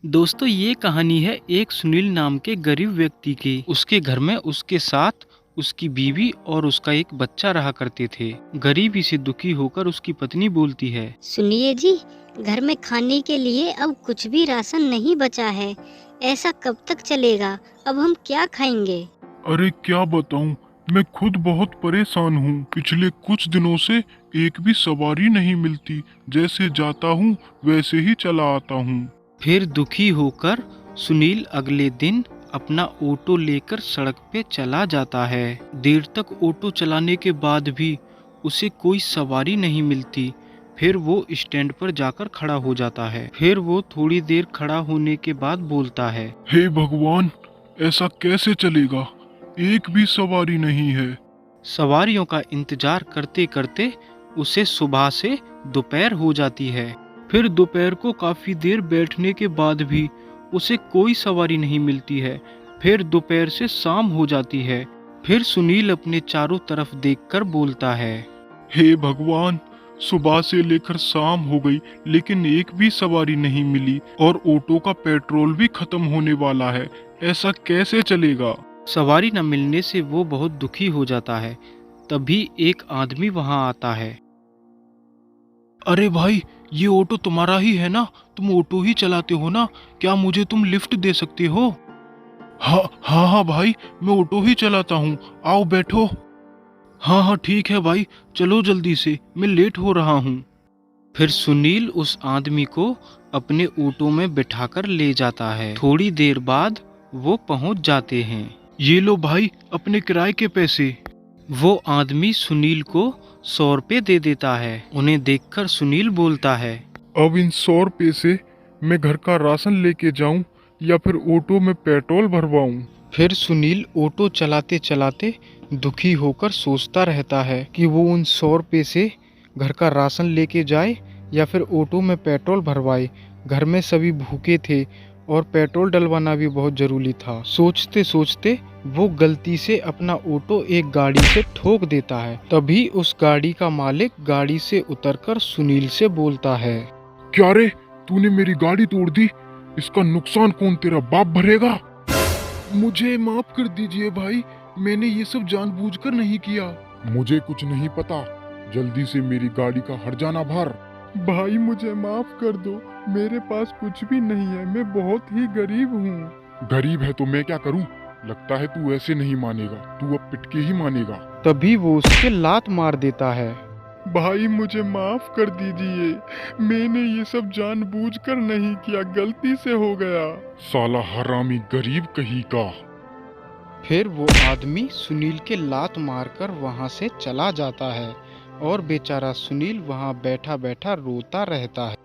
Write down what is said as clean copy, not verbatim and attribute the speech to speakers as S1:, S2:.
S1: दोस्तों ये कहानी है एक सुनील नाम के गरीब व्यक्ति की। उसके घर में उसके साथ उसकी बीवी और उसका एक बच्चा रहा करते थे। गरीबी से दुखी होकर उसकी पत्नी बोलती है।
S2: सुनिए जी, घर में खाने के लिए अब कुछ भी राशन नहीं बचा है। ऐसा कब तक चलेगा? अब हम क्या खाएंगे?
S3: अरे क्या बताऊं, मैं खुद बहुत परेशान हूँ। पिछले कुछ दिनों से एक भी सवारी नहीं मिलती। जैसे जाता हूँ वैसे ही चला आता हूँ।
S1: फिर दुखी होकर सुनील अगले दिन अपना ऑटो लेकर सड़क पे चला जाता है। देर तक ऑटो चलाने के बाद भी उसे कोई सवारी नहीं मिलती। फिर वो स्टैंड पर जाकर खड़ा हो जाता है। फिर वो थोड़ी देर खड़ा होने के बाद बोलता है,
S3: हे भगवान, ऐसा कैसे चलेगा? एक भी सवारी नहीं है।
S1: सवारियों का इंतजार करते करते उसे सुबह से दोपहर हो जाती है। फिर दोपहर को काफी देर बैठने के बाद भी उसे कोई सवारी नहीं मिलती है। फिर दोपहर से शाम हो जाती है। फिर सुनील अपने चारों तरफ देखकर बोलता है,
S3: हे भगवान, सुबह से लेकर शाम हो गई लेकिन एक भी सवारी नहीं मिली और ऑटो का पेट्रोल भी खत्म होने वाला है। ऐसा कैसे चलेगा?
S1: सवारी न मिलने से वो बहुत दुखी हो जाता है। तभी एक आदमी वहां आता है। अरे भाई, ये ऑटो तुम्हारा ही है ना? तुम ऑटो ही चलाते हो ना? क्या मुझे तुम लिफ्ट दे सकते हो? हाँ हाँ हाँ भाई, मैं ऑटो ही चलाता हूँ, आओ बैठो। हाँ हाँ ठीक है भाई, चलो जल्दी से, मैं लेट हो रहा हूँ। फिर सुनील उस आदमी को अपने ऑटो में बिठाकर ले जाता है। थोड़ी देर बाद वो पहुंच जाते हैं। ये लो भाई अपने किराए के पैसे। वो आदमी सुनील को 100 रुपये दे देता है। उन्हें देखकर सुनील बोलता है,
S3: अब इन 100 रुपये से मैं घर का राशन लेके जाऊं या फिर ऑटो में पेट्रोल भरवाऊं?
S1: फिर सुनील ऑटो चलाते चलाते दुखी होकर सोचता रहता है कि वो उन 100 रुपये से घर का राशन लेके जाए या फिर ऑटो में पेट्रोल भरवाए। घर में सभी भूखे थे और पेट्रोल डलवाना भी बहुत ज़रूरी था। सोचते सोचते वो गलती से अपना ऑटो एक गाड़ी से ठोक देता है। तभी उस गाड़ी का मालिक गाड़ी से उतरकर सुनील से बोलता है,
S3: क्या रे, तूने मेरी गाड़ी तोड़ दी? इसका नुकसान कौन तेरा बाप भरेगा? मुझे माफ कर दीजिए भाई, मैंने ये सब जानबूझकर नहीं किया। मुझे कुछ नहीं पता, जल्दी से मेरी गाड़ी का हर्जाना भर। भाई मुझे माफ कर दो, मेरे पास कुछ भी नहीं है, मैं बहुत ही गरीब हूँ। गरीब है तो मैं क्या करूँ? लगता है तू ऐसे नहीं मानेगा, तू अब पिट के ही मानेगा।
S1: तभी वो उसके लात मार देता है।
S3: भाई मुझे माफ कर दीजिए, मैंने ये सब जानबूझकर नहीं किया, गलती से हो गया। साला हरामी गरीब कहीं का।
S1: फिर वो आदमी सुनील के लात मारकर वहां से चला जाता है और बेचारा सुनील वहां बैठा बैठा रोता रहता है।